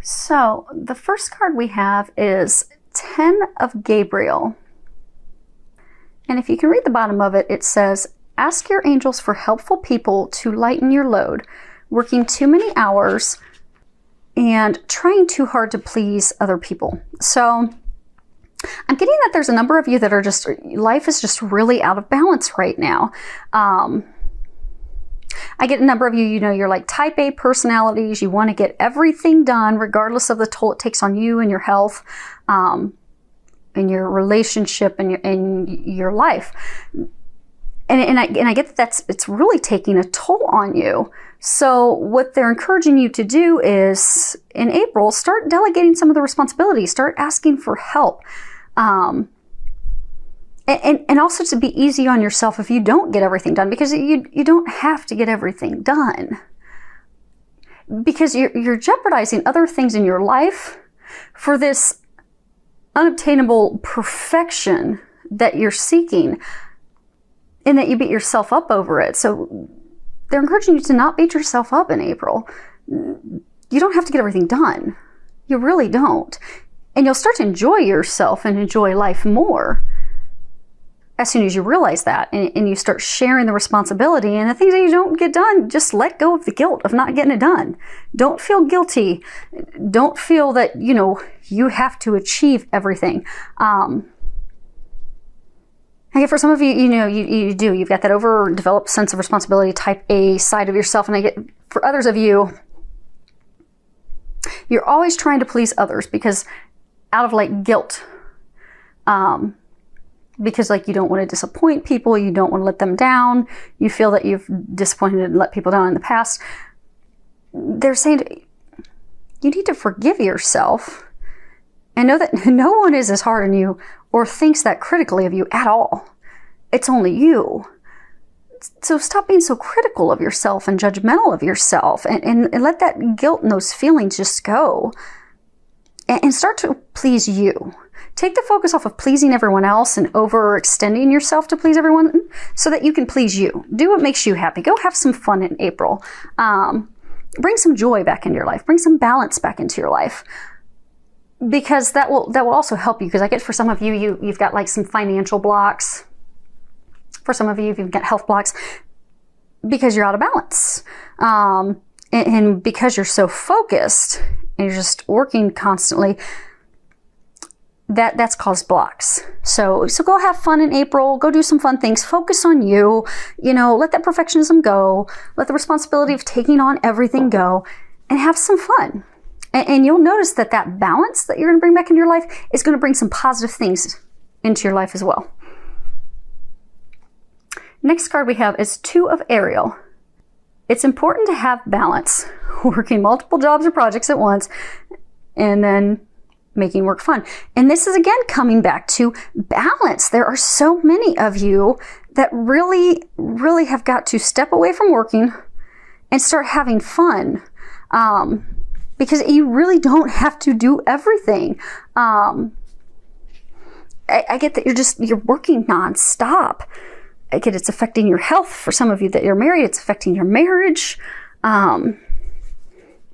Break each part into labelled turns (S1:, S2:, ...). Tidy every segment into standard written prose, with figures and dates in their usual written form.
S1: So the first card we have is 10 of Gabriel. And if you can read the bottom of it, it says, ask your angels for helpful people to lighten your load, working too many hours and trying too hard to please other people. So I'm getting that there's a number of you that are just, life is just really out of balance right now. I get a number of you, you're like type A personalities. You want to get everything done regardless of the toll it takes on you and your health, and your relationship and your life. And I get that it's really taking a toll on you. So what they're encouraging you to do is, in April, start delegating some of the responsibilities. Start asking for help. And also to be easy on yourself if you don't get everything done, because you don't have to get everything done. Because you're jeopardizing other things in your life for this unobtainable perfection that you're seeking, and that you beat yourself up over it. So they're encouraging you to not beat yourself up in April. You don't have to get everything done. You really don't. And you'll start to enjoy yourself and enjoy life more as soon as you realize that, and you start sharing the responsibility, and the things that you don't get done, just let go of the guilt of not getting it done. Don't feel guilty. Don't feel that, you have to achieve everything. I get for some of you, you do. You've got that overdeveloped sense of responsibility, type A side of yourself. And I get for others of you, you're always trying to please others because out of like guilt. Because like you don't want to disappoint people, you don't want to let them down, you feel that you've disappointed and let people down in the past. They're saying you need to forgive yourself and know that no one is as hard on you or thinks that critically of you at all. It's only you. So stop being so critical of yourself and judgmental of yourself, and let that guilt and those feelings just go, and start to please you. Take the focus off of pleasing everyone else and overextending yourself to please everyone so that you can please you. Do what makes you happy. Go have some fun in April. Bring some joy back into your life. Bring some balance back into your life. Because that will also help you. Because I get for some of you, you've got like some financial blocks. For some of you, you've got health blocks because you're out of balance. And because you're so focused and you're just working constantly, that's caused blocks. So go have fun in April. Go do some fun things. Focus on you. Let that perfectionism go. Let the responsibility of taking on everything go, and have some fun. And you'll notice that balance that you're going to bring back into your life is going to bring some positive things into your life as well. Next card we have is 2 of Ariel. It's important to have balance, working multiple jobs or projects at once, and then making work fun. And this is again coming back to balance. There are so many of you that really, really have got to step away from working and start having fun. Because you really don't have to do everything. I get that you're working nonstop. I get it's affecting your health. For some of you that you're married, it's affecting your marriage.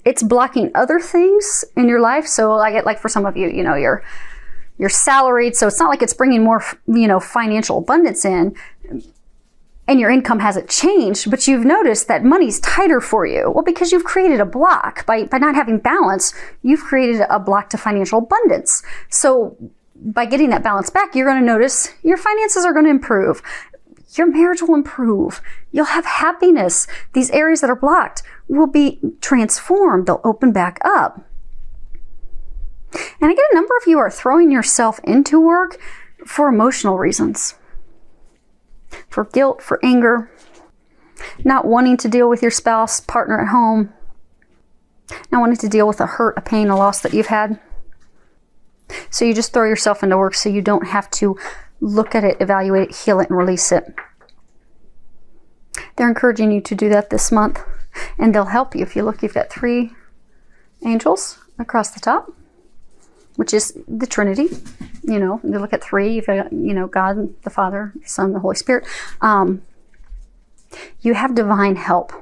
S1: It's blocking other things in your life. So I get like for some of you, you're salaried. So it's not like it's bringing more, financial abundance in, and your income hasn't changed, but you've noticed that money's tighter for you. Well, because you've created a block by not having balance, you've created a block to financial abundance. So by getting that balance back, you're going to notice your finances are going to improve. Your marriage will improve. You'll have happiness. These areas that are blocked will be transformed. They'll open back up. And I get a number of you are throwing yourself into work for emotional reasons. For guilt, for anger, not wanting to deal with your spouse, partner at home, not wanting to deal with a hurt, a pain, a loss that you've had. So you just throw yourself into work so you don't have to look at it, evaluate it, heal it, and release it. They're encouraging you to do that this month, and they'll help you. If you look, you've got 3 angels across the top, which is the Trinity. You look at 3, you've got, God, the Father, the Son, the Holy Spirit. You have divine help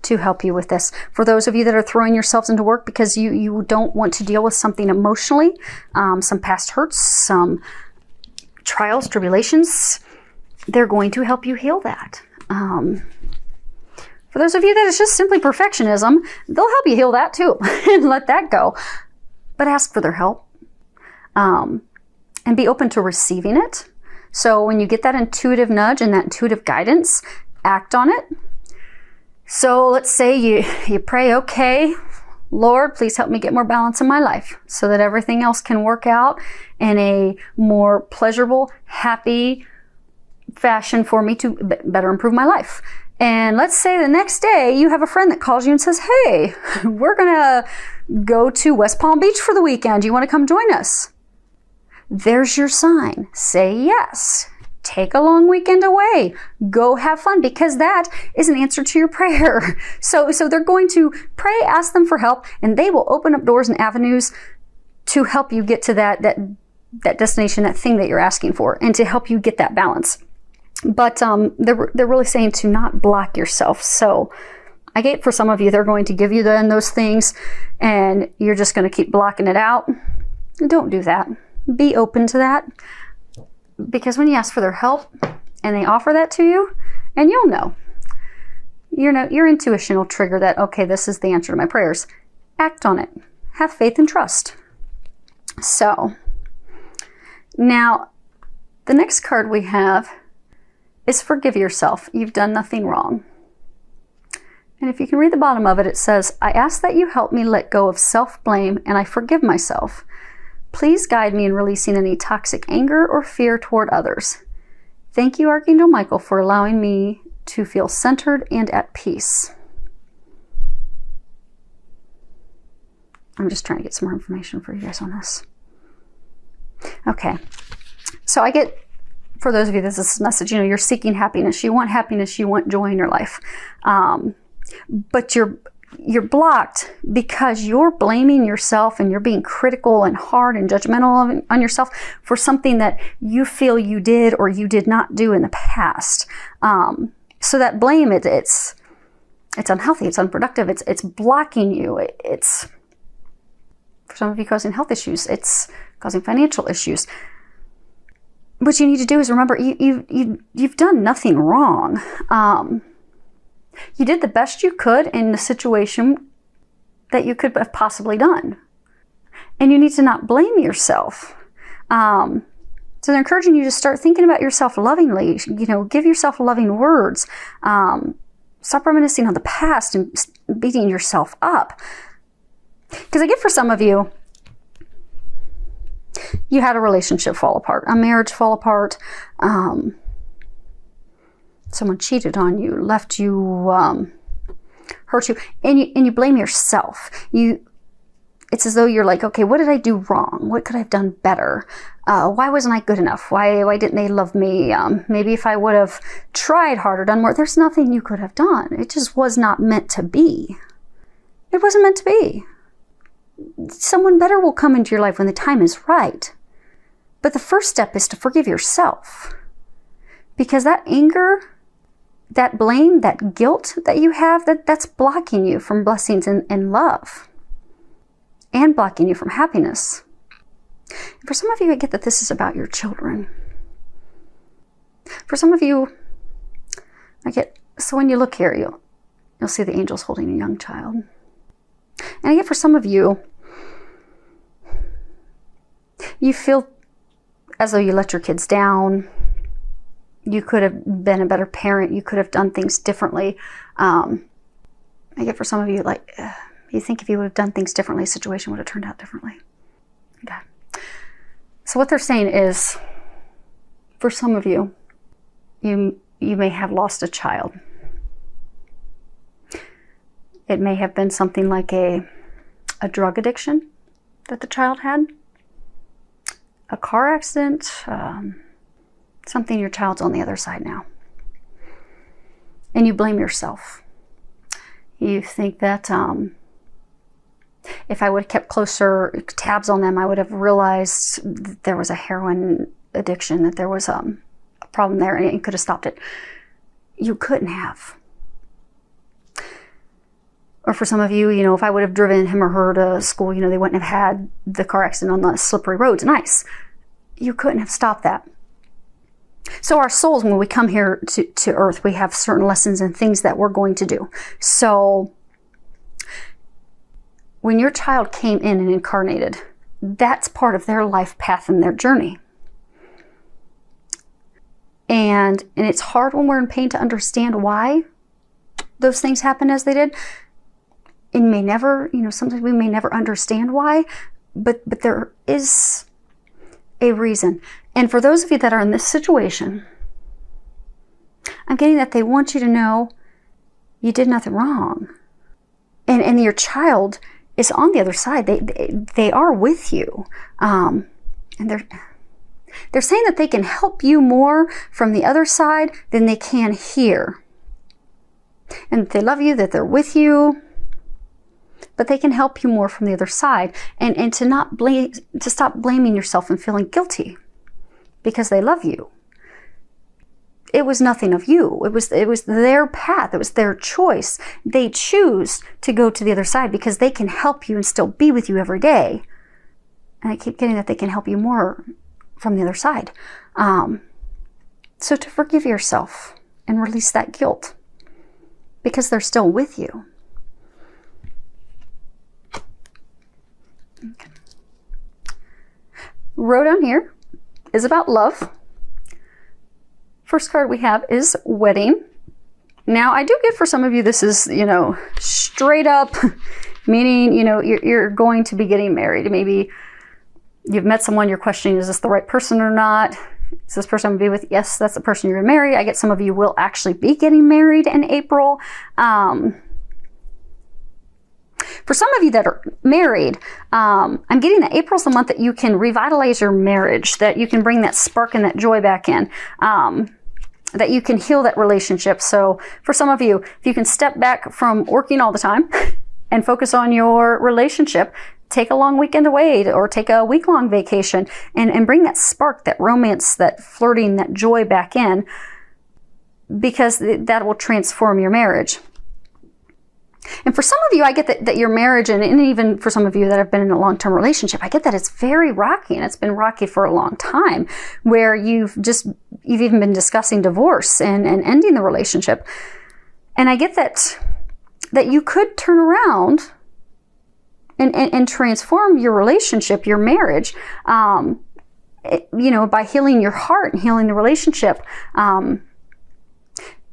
S1: to help you with this. For those of you that are throwing yourselves into work because you don't want to deal with something emotionally, some past hurts, some trials, tribulations, they're going to help you heal that. For those of you that it's just simply perfectionism, they'll help you heal that too and let that go. But ask for their help, and be open to receiving it. So when you get that intuitive nudge and that intuitive guidance, act on it. So let's say you pray, okay, Lord, please help me get more balance in my life so that everything else can work out in a more pleasurable, happy fashion for me to better improve my life. And let's say the next day you have a friend that calls you and says, hey, we're going to go to West Palm Beach for the weekend. Do you want to come join us? There's your sign. Say yes. Take a long weekend away. Go have fun, because that is an answer to your prayer. So they're going to pray, ask them for help, and they will open up doors and avenues to help you get to that destination, that thing that you're asking for, and to help you get that balance. But they're really saying to not block yourself. So I get for some of you, they're going to give you those things and you're just going to keep blocking it out. Don't do that. Be open to that, because when you ask for their help and they offer that to you, and you'll know, your intuition will trigger that, okay, this is the answer to my prayers. Act on it. Have faith and trust. So now the next card we have is forgive yourself. You've done nothing wrong. And if you can read the bottom of it, it says, I ask that you help me let go of self-blame, and I forgive myself. Please guide me in releasing any toxic anger or fear toward others. Thank you, Archangel Michael, for allowing me to feel centered and at peace. I'm just trying to get some more information for you guys on this. Okay. So I get, for those of you, this is a message, you're seeking happiness. You want happiness. You want joy in your life. But you're blocked because you're blaming yourself and you're being critical and hard and judgmental on yourself for something that you feel you did or you did not do in the past. So that blame, it's unhealthy. It's unproductive. It's blocking you. It's, for some of you, causing health issues. It's causing financial issues. What you need to do is remember, you've done nothing wrong. You did the best you could in the situation that you could have possibly done. And you need to not blame yourself. So they're encouraging you to start thinking about yourself lovingly. Give yourself loving words. Stop reminiscing on the past and beating yourself up. Because I get for some of you, you had a relationship fall apart, a marriage fall apart, someone cheated on you, left you, hurt you, and you blame yourself. It's as though you're like, okay, what did I do wrong? What could I have done better? Why wasn't I good enough? Why didn't they love me? Maybe if I would have tried harder, done more, there's nothing you could have done. It just was not meant to be. It wasn't meant to be. Someone better will come into your life when the time is right. But the first step is to forgive yourself. Because that anger, that blame, that guilt that you have, that's blocking you from blessings and love. And blocking you from happiness. For some of you, I get that this is about your children. For some of you, so when you look here, you'll see the angels holding a young child. And I get for some of you, you feel as though you let your kids down. You could have been a better parent. You could have done things differently. I get for some of you, you think if you would have done things differently, the situation would have turned out differently. Okay. So what they're saying is, for some of you, you may have lost a child. It may have been something like a drug addiction that the child had, a car accident, something your child's on the other side now. And you blame yourself. You think that if I would have kept closer tabs on them, I would have realized that there was a heroin addiction, that there was a problem there, and could have stopped it. You couldn't have. Or for some of you, if I would have driven him or her to school, they wouldn't have had the car accident on the slippery roads and ice. You couldn't have stopped that. So our souls, when we come here to earth, we have certain lessons and things that we're going to do. So when your child came in and incarnated, that's part of their life path and their journey. And it's hard when we're in pain to understand why those things happen as they did. And may never, sometimes we may never understand why, but there is a reason. And for those of you that are in this situation, I'm getting that they want you to know you did nothing wrong. And your child is on the other side. They are with you. And they're saying that they can help you more from the other side than they can here. And that they love you, that they're with you, but they can help you more from the other side. And to stop blaming yourself and feeling guilty because they love you. It was nothing of you. It was their path. It was their choice. They choose to go to the other side because they can help you and still be with you every day. And I keep getting that they can help you more from the other side. So to forgive yourself and release that guilt because they're still with you. Okay. Row down here is about love. First card we have is wedding. Now, I do get for some of you, this is, straight up, meaning, you're going to be getting married. Maybe you've met someone, you're questioning, is this the right person or not? Is this person I'm going to be with? Yes, that's the person you're going to marry. I get some of you will actually be getting married in April. For some of you that are married, I'm getting that April's the month that you can revitalize your marriage, that you can bring that spark and that joy back in. That you can heal that relationship. So for some of you, if you can step back from working all the time and focus on your relationship, take a long weekend away or take a week-long vacation and bring that spark, that romance, that flirting, that joy back in, because that will transform your marriage. And for some of you, I get that your marriage, and even for some of you that have been in a long-term relationship, I get that it's very rocky, and it's been rocky for a long time, where you've even been discussing divorce and ending the relationship. And I get that you could turn around and transform your relationship, your marriage, by healing your heart and healing the relationship.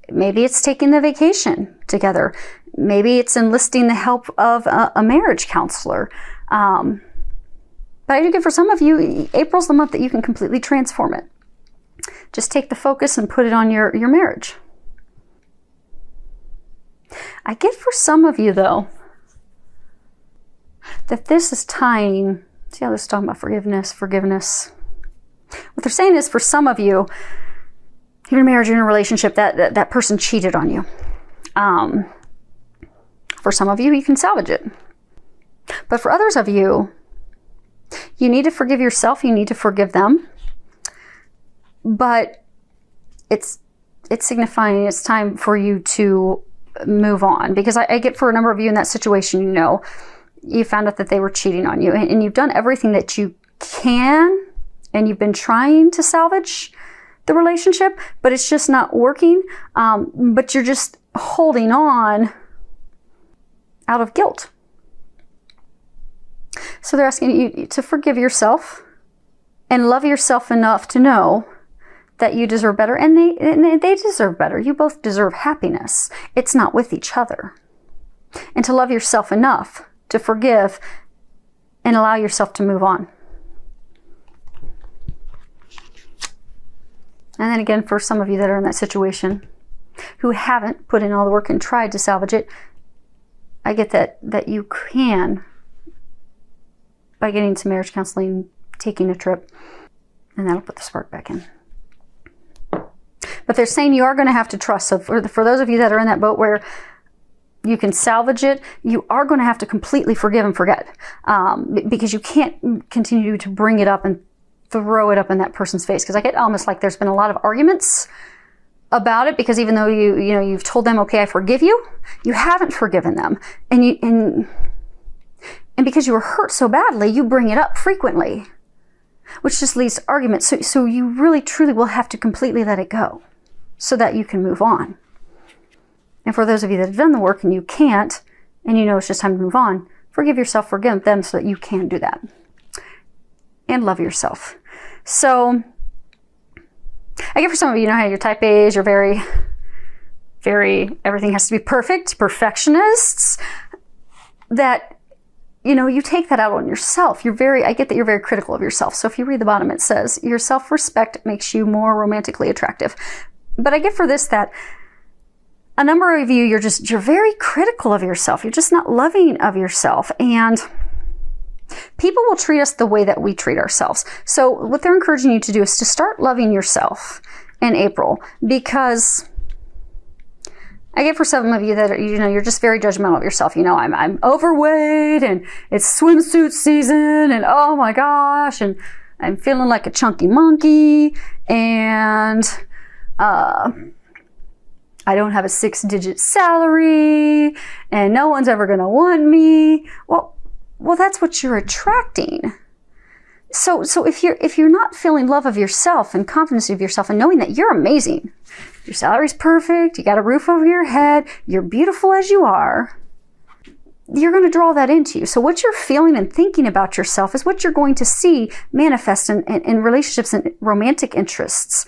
S1: Maybe it's taking the vacation together. Maybe it's enlisting the help of a marriage counselor. But I do get for some of you, April's the month that you can completely transform it. Just take the focus and put it on your marriage. I get for some of you, though, that this is tying, see how this is talking about forgiveness. What they're saying is for some of you, you're in a marriage, you're in a relationship, that person cheated on you. For some of you, you can salvage it. But for others of you, you need to forgive yourself, you need to forgive them. But it's signifying it's time for you to move on. Because I get for a number of you in that situation, you found out that they were cheating on you. And you've done everything that you can, and you've been trying to salvage the relationship, but it's just not working. But you're just holding on out of guilt. So they're asking you to forgive yourself and love yourself enough to know that you deserve better, and they deserve better. You both deserve happiness. It's not with each other. And to love yourself enough to forgive and allow yourself to move on. And then again, for some of you that are in that situation who haven't put in all the work and tried to salvage it, I get that you can, by getting some marriage counseling, taking a trip, and that'll put the spark back in. But they're saying you are going to have to trust. So for those of you that are in that boat where you can salvage it, you are going to have to completely forgive and forget, because you can't continue to bring it up and throw it up in that person's face. Because I get almost like there's been a lot of arguments about it, because even though you've told them, okay, I forgive you, you haven't forgiven them. And because you were hurt so badly, you bring it up frequently, which just leads to arguments. So you really truly will have to completely let it go so that you can move on. And for those of you that have done the work and you can't, and you know it's just time to move on, forgive yourself, forgive them so that you can do that. And love yourself. So I get for some of you, how your type A's, you're very, everything has to be perfect, perfectionists, that, you take that out on yourself. I get that you're very critical of yourself. So if you read the bottom, it says, your self-respect makes you more romantically attractive. But I get for this that a number of you, you're very critical of yourself. You're just not loving of yourself. And people will treat us the way that we treat ourselves. So what they're encouraging you to do is to start loving yourself in April, because I get for some of you that you're just very judgmental of yourself. I'm overweight and it's swimsuit season and oh my gosh, and I'm feeling like a chunky monkey, and I don't have a 6-digit salary, and no one's ever going to want me. Well, that's what you're attracting. So if you're not feeling love of yourself and confidence of yourself and knowing that you're amazing, your salary's perfect, you got a roof over your head, you're beautiful as you are, you're going to draw that into you. So what you're feeling and thinking about yourself is what you're going to see manifest in relationships and romantic interests.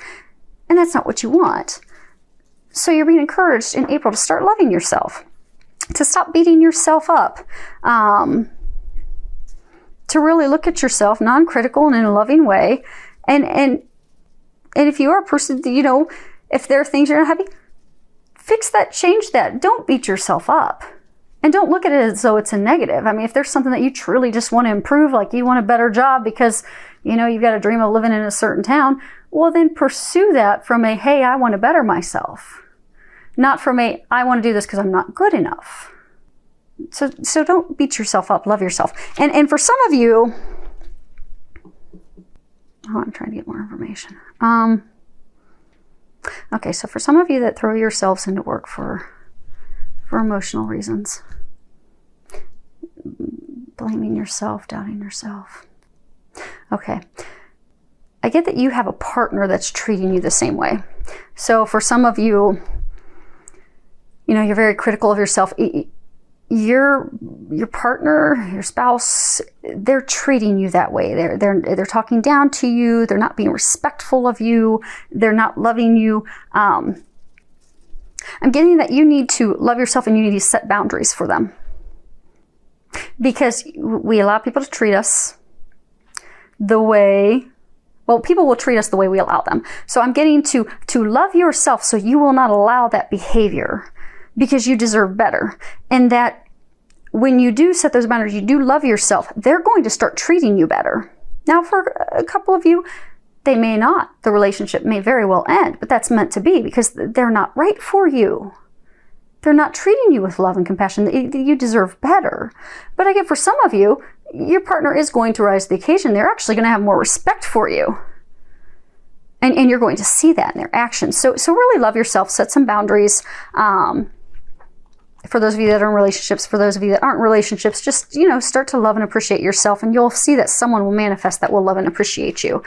S1: And that's not what you want. So you're being encouraged in April to start loving yourself, to stop beating yourself up, to really look at yourself non-critical and in a loving way. And if you are a person, if there are things you're not happy, fix that, change that. Don't beat yourself up. And don't look at it as though it's a negative. I mean, if there's something that you truly just want to improve, like you want a better job because, you've got a dream of living in a certain town, well, then pursue that from a, hey, I want to better myself. Not from a, I want to do this because I'm not good enough. So don't beat yourself up. Love yourself. And for some of you, I'm trying to get more information. Okay, so for some of you that throw yourselves into work for emotional reasons, blaming yourself, doubting yourself. Okay. I get that you have a partner that's treating you the same way. So for some of you, you're very critical of yourself. Your partner, your spouse, they're treating you that way. They're talking down to you. They're not being respectful of you. They're not loving you. I'm getting that you need to love yourself and you need to set boundaries for them, because we allow people to treat us the way, people will treat us the way we allow them. So I'm getting to love yourself so you will not allow that behavior, because you deserve better. And that when you do set those boundaries, you do love yourself, they're going to start treating you better. Now, for a couple of you, they may not. The relationship may very well end, but that's meant to be, because they're not right for you. They're not treating you with love and compassion. You deserve better. But I get for some of you, your partner is going to rise to the occasion. They're actually going to have more respect for you. And you're going to see that in their actions. So really love yourself, set some boundaries. For those of you that are in relationships, for those of you that aren't in relationships, just, start to love and appreciate yourself, and you'll see that someone will manifest that will love and appreciate you,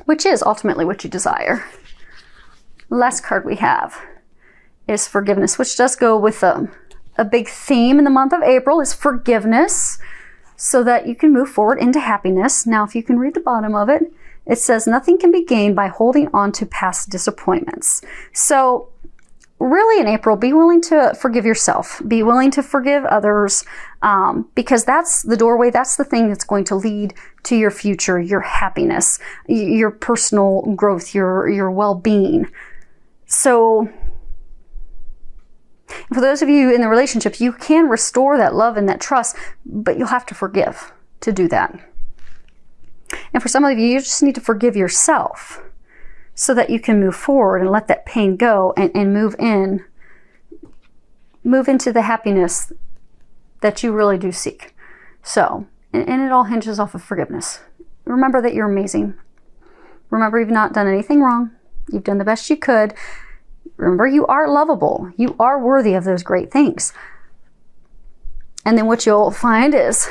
S1: which is ultimately what you desire. Last card we have is forgiveness, which does go with a big theme in the month of April, is forgiveness, so that you can move forward into happiness. Now, if you can read the bottom of it, it says, nothing can be gained by holding on to past disappointments. So really in April, be willing to forgive yourself. Be willing to forgive others, because that's the doorway. That's the thing that's going to lead to your future, your happiness, your personal growth, your well-being. So for those of you in the relationships, you can restore that love and that trust, but you'll have to forgive to do that. And for some of you, you just need to forgive yourself so that you can move forward and let that pain go and move into the happiness that you really do seek. So, and it all hinges off of forgiveness. Remember that you're amazing. Remember you've not done anything wrong. You've done the best you could. Remember, you are lovable. You are worthy of those great things. And then what you'll find is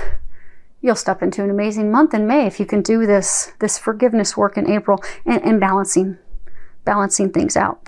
S1: you'll step into an amazing month in May if you can do this forgiveness work in April and balancing things out.